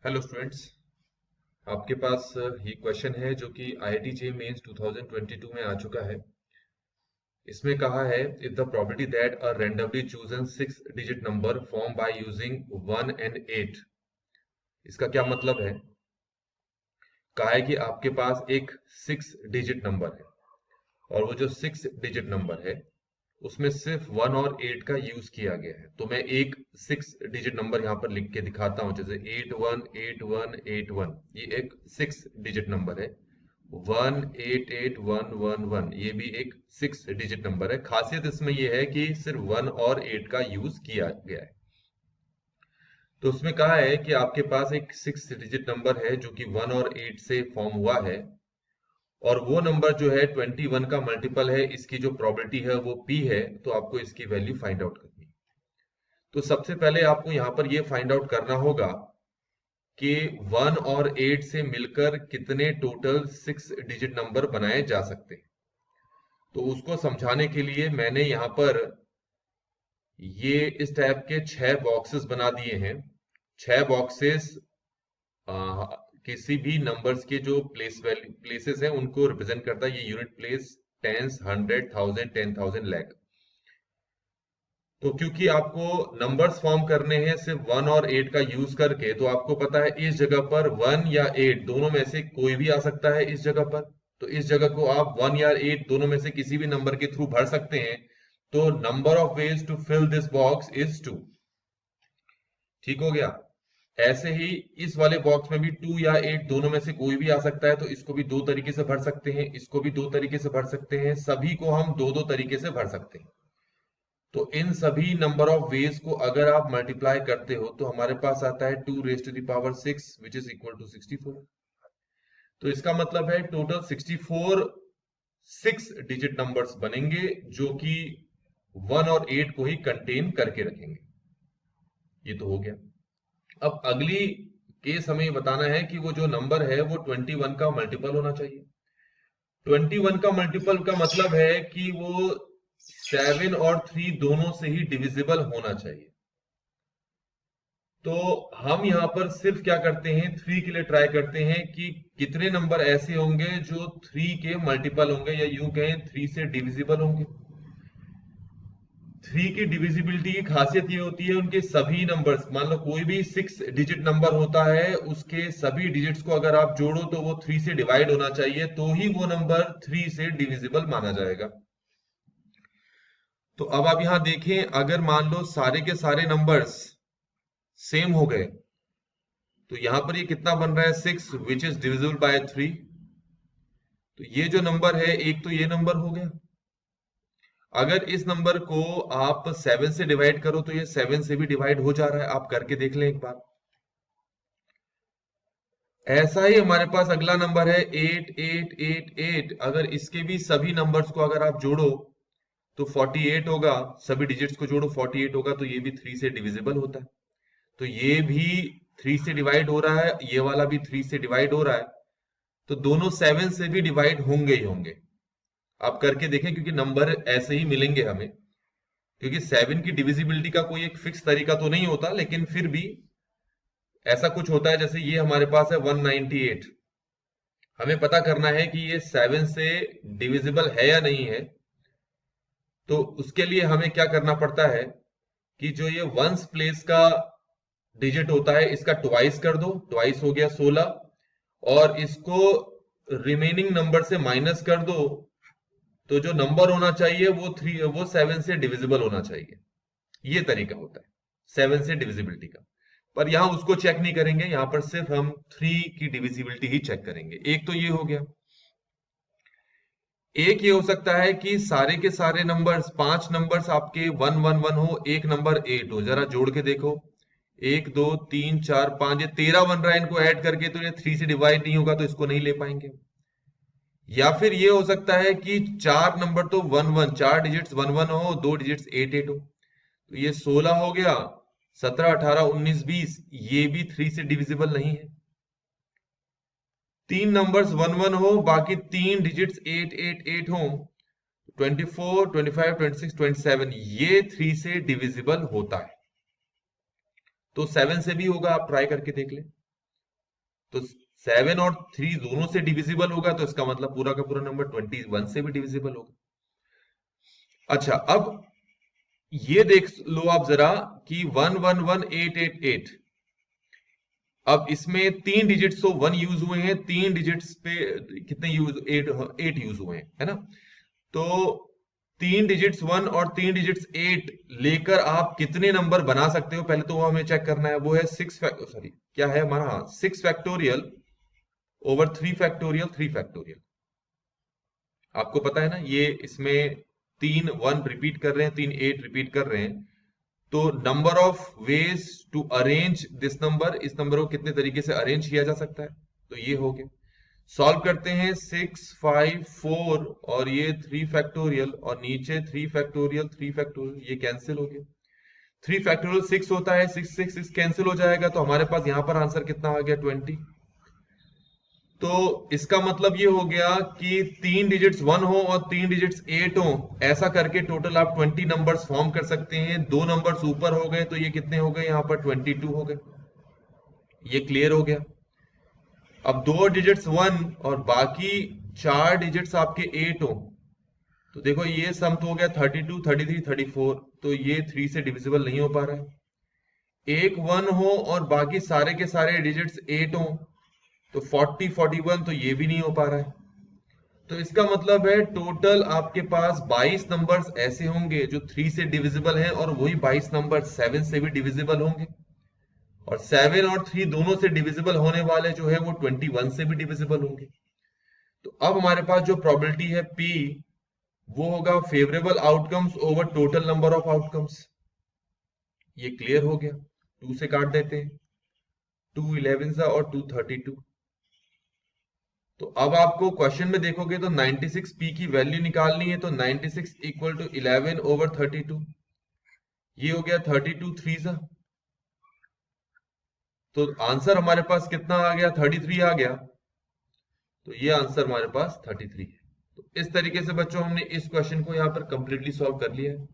Hello students. आपके पास ये question है जो कि IIT जे मेंस 2022 में आ चुका है। इसमें कहा है if the probability that a randomly chosen 6 digit number form by using 1 and 8। इसका क्या मतलब है? कहा है कि आपके पास एक 6 डिजिट नंबर है और वो जो 6 डिजिट नंबर है उसमें सिर्फ 1 और 8 का यूज किया गया है। तो मैं एक 6 डिजिट नंबर यहाँ पर लिख के दिखाता हूँ, जैसे 818181। ये एक 6 डिजिट नंबर है। 188111, ये भी एक 6 डिजिट नंबर है। खासियत इसमें यह है कि सिर्फ 1 और 8 का यूज किया गया है। तो उसमें कहा है कि आपके पास एक 6 डिजिट नंबर है जो कि 1 और 8 से फॉर्म हुआ है, और वो नंबर जो है 21 का मल्टीपल है। इसकी जो प्रोबेबिलिटी है वो p है, तो आपको इसकी वैल्यू फाइंड आउट करनी है। तो सबसे पहले आपको यहां पर ये फाइंड आउट करना होगा कि 1 और 8 से मिलकर कितने टोटल 6 डिजिट नंबर बनाए जा सकते हैं। तो उसको समझाने के लिए मैंने यहां पर ये इस टाइप के 6 बॉक्सेस बना दिए हैं। 6 बॉक्सेस किसी भी नंबर्स के जो प्लेसेस हैं उनको रिप्रेजेंट करता है। ये यूनिट प्लेस, टेंस, 100, 1000, 10,000, लाख। तो क्योंकि आपको नंबर्स फॉर्म करने हैं सिर्फ 1 और 8 का यूज करके, तो आपको पता है इस जगह पर 1 या 8 दोनों में से कोई भी आ सकता है इस जगह पर। तो इस जगह को आप 1 या 8 दोनों में से किसी भी नंबर के थ्रू भर सकते हैं। तो number of ways to fill this box is 2। ठीक हो गया। ऐसे ही इस वाले बॉक्स में भी 2 या 8 दोनों में से कोई भी आ सकता है, तो इसको भी दो तरीके से भर सकते हैं, इसको भी दो तरीके से भर सकते हैं, सभी को हम दो दो तरीके से भर सकते हैं। तो इन सभी नंबर ऑफ वेज को अगर आप मल्टीप्लाई करते हो तो हमारे पास आता है 2 raised to the power 6 which is equal to 64। तो इसका मतलब है टोटल 64 6 डिजिट नंबर्स बनेंगे जो कि 1 और 8 को ही कंटेन करके रखेंगे। ये तो हो गया। अब अगली केस हमें बताना है कि वो जो नंबर है वो 21 का मल्टीपल होना चाहिए। 21 का मल्टीपल का मतलब है कि वो 7 और 3 दोनों से ही डिविजिबल होना चाहिए। तो हम यहां पर सिर्फ क्या करते हैं, 3 के लिए ट्राई करते हैं कि कितने नंबर ऐसे होंगे जो 3 के मल्टीपल होंगे, या यूं कहें 3 से डिविजिबल होंगे। 3 की डिविजिबिलिटी की खासियत ये होती है उनके सभी नंबर्स, मान लो कोई भी 6 डिजिट नंबर होता है, उसके सभी डिजिट्स को अगर आप जोड़ो तो वो 3 से डिवाइड होना चाहिए, तो ही वो नंबर 3 से डिविजिबल माना जाएगा। तो अब आप यहां देखें, अगर मान लो सारे के सारे नंबर्स सेम हो गए तो यहां पर ये कितना बन रहा है, 6 विच इज डिविजिबल बाय 3। तो ये जो नंबर है, एक तो ये नंबर हो गया। अगर इस नंबर को आप 7 से डिवाइड करो तो ये 7 से भी डिवाइड हो जा रहा है, आप करके देख लें एक बार। ऐसा ही हमारे पास अगला नंबर है 8888। अगर इसके भी सभी नंबर्स को अगर आप जोड़ो तो 48 होगा, सभी डिजिट्स को जोड़ो 48 होगा, तो ये भी 3 से डिविजिबल होता है। तो ये भी 3 से डिवाइड हो रहा है, ये वाला भी 3 से डिवाइड हो रहा है, तो दोनों 7 से भी डिवाइड होंगे ही होंगे। आप करके देखें, क्योंकि नंबर ऐसे ही मिलेंगे हमें, क्योंकि 7 की डिविजिबिलिटी का कोई एक फिक्स तरीका तो नहीं होता, लेकिन फिर भी ऐसा कुछ होता है। जैसे ये हमारे पास है 198, हमें पता करना है कि ये 7 से डिविजिबल है या नहीं है। तो उसके लिए हमें क्या करना पड़ता है कि जो ये वंस प्लेस का डिजिट होता है इसका ट्वाइस कर दो, ट्वाइस हो गया 16, और इसको रिमेनिंग नंबर से माइनस कर दो, तो जो नंबर होना चाहिए वो 7 से डिविजिबल होना चाहिए। ये तरीका होता है 7 से डिविजिबिलिटी का। पर यहां उसको चेक नहीं करेंगे, यहां पर सिर्फ हम 3 की डिविजिबिलिटी ही चेक करेंगे। एक तो ये हो गया। एक ये हो सकता है कि सारे के सारे नंबर्स, 5 नंबर्स आपके 111 हो, एक नंबर 8 हो। जरा जोड़ के देखो, 1 2 3 4 5, ये 13 बन रहा है। इनको ऐड करके तो ये 3 से डिवाइड नहीं होगा, तो इसको नहीं ले पाएंगे। या फिर ये हो सकता है कि 4 नंबर तो 11, 4 डिजिट्स 11 हो, 2 डिजिट्स 88 हो, तो ये 16 हो गया, 17 18 19 20, ये भी 3 से डिविजिबल नहीं है। 3 नंबर्स 11 हो, बाकी 3 डिजिट्स 888 हो, 24 25 26 27, ये 3 से डिविजिबल होता है। तो 7 से भी होगा, आप ट्राई करके देख लें। तो 7 और 3 दोनों से डिविजिबल होगा, तो इसका मतलब पूरा का पूरा नंबर 21 से भी डिविजिबल होगा। अच्छा, अब ये देख लो आप जरा कि 111888, अब इसमें 3 डिजिट्स तो 1 यूज हुए हैं, 3 डिजिट्स पे कितने यूज, 8 यूज हुए हैं, है ना। तो 3 डिजिट्स 1 और 3 डिजिट्स 8 लेकर आप कितने नंबर बना सकते हो, पहले तो वो हमें चेक करना है। वो है 6 क्या है हमारा, 6 फैक्टोरियल ओवर 3 फैक्टोरियल 3 फैक्टोरियल। आपको पता है ना, ये इसमें 3 1 रिपीट कर रहे हैं, 3 8 रिपीट कर रहे हैं। तो number of ways to arrange this number, इस नंबर को कितने तरीके से अरेंज किया जा सकता है, तो ये हो गया। सॉल्व करते हैं, 6 5 4 और ये 3 फैक्टोरियल और नीचे 3 फैक्टोरियल 3 फैक्टोरियल, ये कैंसिल हो गया। 3 फैक्टोरियल 6 होता है, 6 कैंसिल हो जाएगा, तो हमारे पास यहां पर आंसर कितना आ गया, 20। तो इसका मतलब ये हो गया कि 3 डिजिट्स 1 हो और 3 डिजिट्स 8 हो, ऐसा करके टोटल आप 20 नंबर्स फॉर्म कर सकते हैं। 2 नंबर्स ऊपर हो गए, तो ये कितने हो गए, यहां पर 22 हो गए। ये क्लियर हो गया। अब 2 डिजिट्स 1 और बाकी 4 डिजिट्स आपके 8 हो, तो देखो ये सम तो हो गया 32 33 34, तो ये 3 से डिविजिबल नहीं हो पा रहा है। एक 1 हो और बाकी सारे के सारे डिजिट्स 8 हो, तो 40 41, तो ये भी नहीं हो पा रहा है। तो इसका मतलब है टोटल आपके पास 22 नंबर्स ऐसे होंगे जो 3 से डिविजिबल हैं, और वही 22 नंबर 7 से भी डिविजिबल होंगे, और 7 और 3 दोनों से डिविजिबल होने वाले जो है वो 21 से भी डिविजिबल होंगे। तो अब हमारे पास जो प्रोबेबिलिटी है P, वो होगा favourable outcomes over total number of outcomes. ये क्लियर हो गया। 2 से काट देते हैं, 2 11 और 2 32। तो अब आपको क्वेश्चन में देखोगे तो 96p की वैल्यू निकालनी है, तो 96 इक्वल टू 11 ओवर 32, ये हो गया 32 3 सा। तो आंसर हमारे पास कितना आ गया, 33 आ गया। तो ये आंसर हमारे पास 33 है। तो इस तरीके से बच्चों हमने इस क्वेश्चन को यहाँ पर कंप्लीटली सॉल्व कर लिया है।